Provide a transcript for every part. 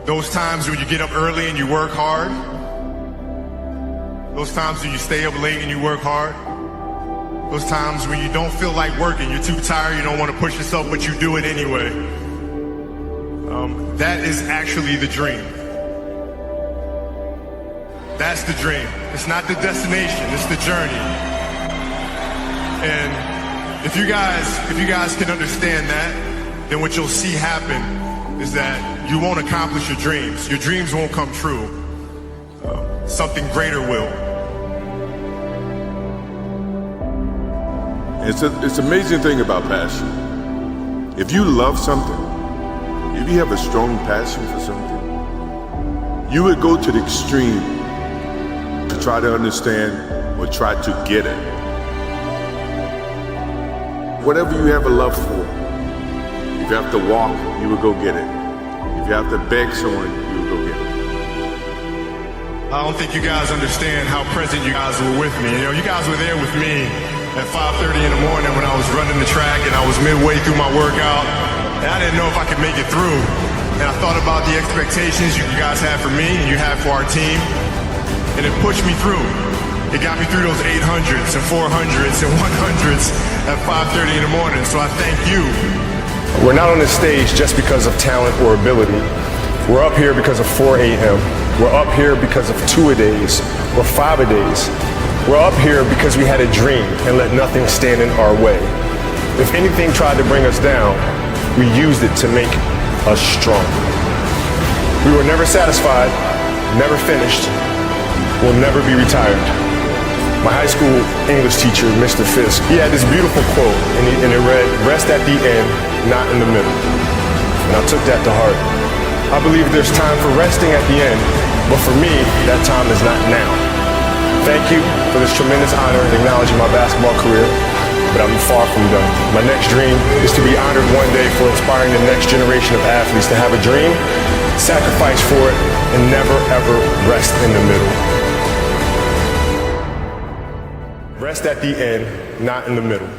Those times when you get up early and you work hard. Those times when you stay up late and you work hard. Those times when you don't feel like working, you're too tired, you don't want to push yourself, but you do it anyway. That is actually the dream. That's the dream. It's not the destination, it's the journey. And if you guys can understand that, then what you'll see happen is that you won't accomplish your dreams. Your dreams won't come true. Something greater will. It's an amazing thing about passion. If you love something, if you have a strong passion for something, you would go to the extreme to try to understand or try to get it. Whatever you have a love for, if you have to walk, you would go get it. If you have to beg someone, you would go get it. I don't think you guys understand how present you guys were with me. You guys were there with me at 5:30 in the morning when I was running the track and I was midway through my workout. And I didn't know if I could make it through. And I thought about the expectations you guys had for me and you had for our team. And it pushed me through. It got me through those 800s and 400s and 100s at 5:30 in the morning. So I thank you. We're not on this stage just because of talent or ability. We're up here because of 4 a.m. We're up here because of 2-a-days or 5-a-days. We're up here because we had a dream and let nothing stand in our way. If anything tried to bring us down, we used it to make us strong. We were never satisfied, never finished, will never be retired. My high school English teacher, Mr. Fisk, he had this beautiful quote, and it read, "Rest at the end, not in the middle." And I took that to heart. I believe there's time for resting at the end, but for me, that time is not now. Thank you for this tremendous honor in acknowledging my basketball career, but I'm far from done. My next dream is to be honored one day for inspiring the next generation of athletes to have a dream, sacrifice for it, and never ever rest in the middle. Rest at the end, not in the middle.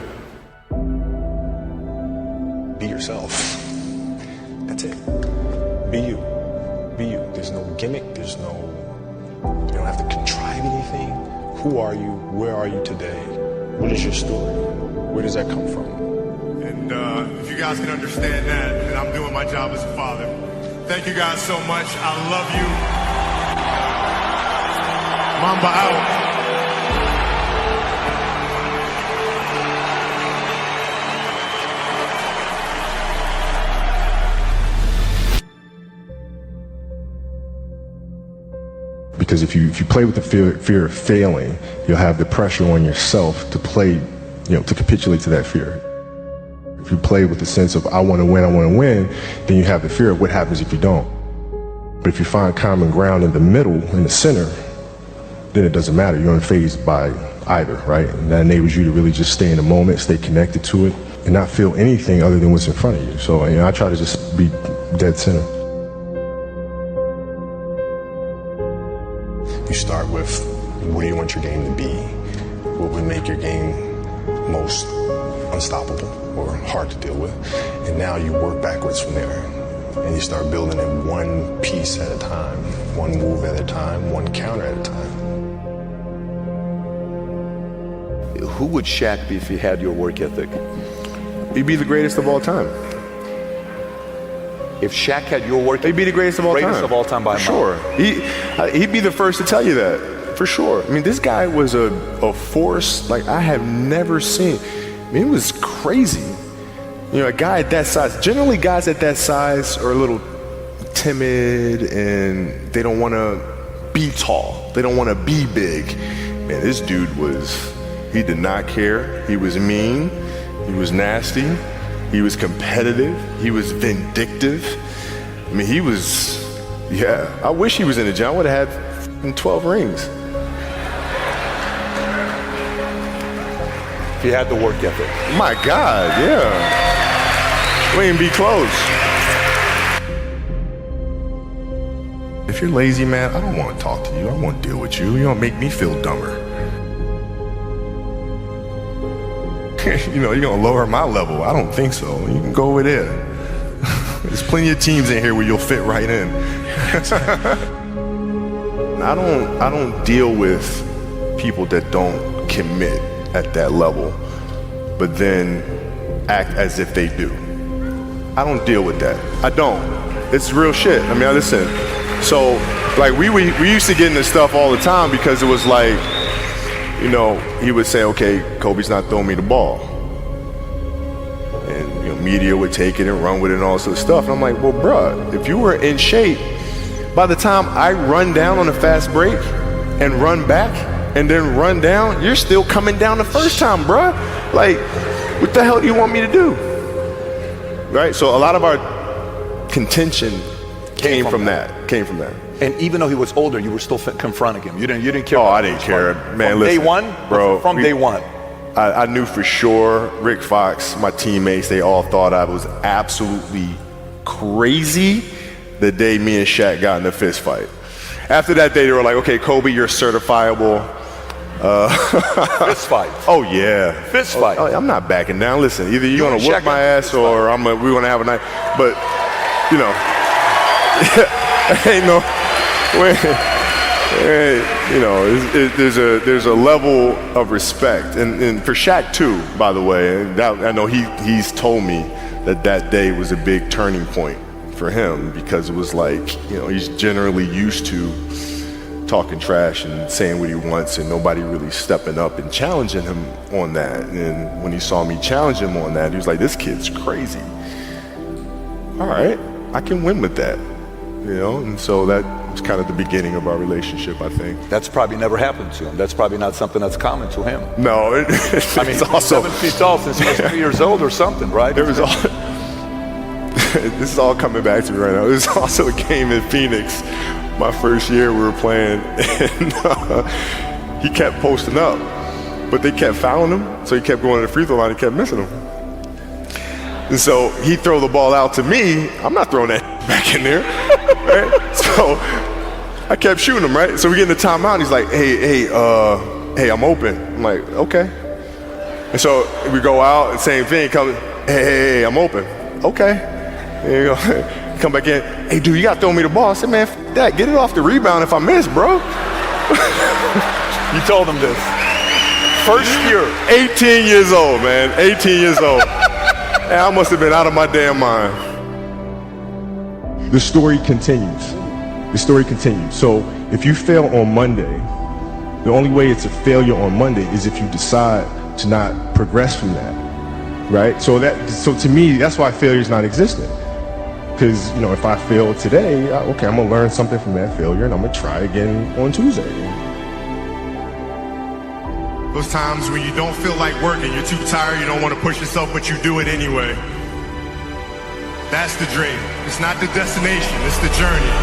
Be yourself. That's it. Be you. Be you. There's no gimmick. You don't have to contrive anything. Who are you? Where are you today? What is your story? Where does that come from? And if you guys can understand that, then I'm doing my job as a father. Thank you guys so much. I love you. Mamba out. Because if you play with the fear of failing, you'll have the pressure on yourself to play, to capitulate to that fear. If you play with the sense of I want to win, then you have the fear of what happens if you don't. But if you find common ground in the middle, in the center, then it doesn't matter. You're unfazed by either, right? And that enables you to really just stay in the moment, stay connected to it, and not feel anything other than what's in front of you. So I try to just be dead center. You start with, what do you want your game to be? What would make your game most unstoppable or hard to deal with? And now you work backwards from there. And you start building it one piece at a time, one move at a time, one counter at a time. Who would Shaq be if he had your work ethic? He'd be the greatest of all time. If Shaq had your work ethic, he'd be the greatest of all time. Greatest of all time by a mile. Sure. He'd be the first to tell you that, for sure. I mean, this guy was a force like I have never seen. I mean, it was crazy. A guy at that size, generally guys at that size are a little timid and they don't want to be tall. They don't want to be big. Man, this dude he did not care. He was mean. He was nasty. He was competitive. He was vindictive. I mean, I wish he was in the gym. I would have had 12 rings. If he had the work ethic. My God, yeah. We ain't be close. If you're lazy, man, I don't want to talk to you. I don't want to deal with you. You don't make me feel dumber. You're going to lower my level. I don't think so. You can go over there. There's plenty of teams in here where you'll fit right in. I don't deal with people that don't commit at that level, but then act as if they do. I don't deal with that. I don't. It's real shit. I mean, listen. So, like, we used to get into stuff all the time because it was like, you know, he would say, okay, Kobe's not throwing me the ball. And, you know, media would take it and run with it and all this sort of stuff. And I'm like, well, bruh, if you were in shape, by the time I run down on a fast break and run back and then run down, you're still coming down the first time, bruh. Like, what the hell do you want me to do? Right? So a lot of our contention came from that. And even though he was older, you were still confronting him. You didn't care. Oh, I didn't care, man. From listen, day one, bro. From day one. I knew for sure Rick Fox, my teammates, they all thought I was absolutely crazy the day me and Shaq got in a fist fight. After that day, they were like, okay, Kobe, you're certifiable. Fist fight. Oh, yeah. Fist fight. Oh, I'm not backing down. Listen, either you're going to whoop my ass or we're going to have a night. But, you know, ain't no way. You know, there's a level of respect. And for Shaq, too, by the way, and that, I know he's told me that day was a big turning point for him because it was like, you know, he's generally used to talking trash and saying what he wants and nobody really stepping up and challenging him on that. And when he saw me challenge him on that, he was like, this kid's crazy. All right, I can win with that, you know? And so that was kind of the beginning of our relationship, I think. That's probably never happened to him. That's probably not something that's common to him. No, I mean, he's also 7 feet tall since he was 3 years old or something, right? There was all. This is all coming back to me right now. There's also a game in Phoenix, my first year we were playing, and he kept posting up, but they kept fouling him, so he kept going to the free throw line, he kept missing them. And so he'd throw the ball out to me, I'm not throwing that back in there, right? So I kept shooting him, right? So we get in the timeout, and he's like, hey, I'm open. I'm like, okay. And so we go out, and same thing, comes, hey, I'm open. Okay. There you go. Come back in. Hey, dude, you got to throw me the ball. I said, man, f that. Get it off the rebound if I miss, bro. You told him this. First year. 18 years old, man. 18 years old. And I must have been out of my damn mind. The story continues. The story continues. So if you fail on Monday, the only way it's a failure on Monday is if you decide to not progress from that, right? So to me, that's why failure is not existent. Because, you know, if I fail today, okay, I'm gonna learn something from that failure and I'm gonna try again on Tuesday. Those times when you don't feel like working, you're too tired, you don't want to push yourself, but you do it anyway. That's the dream. It's not the destination, it's the journey.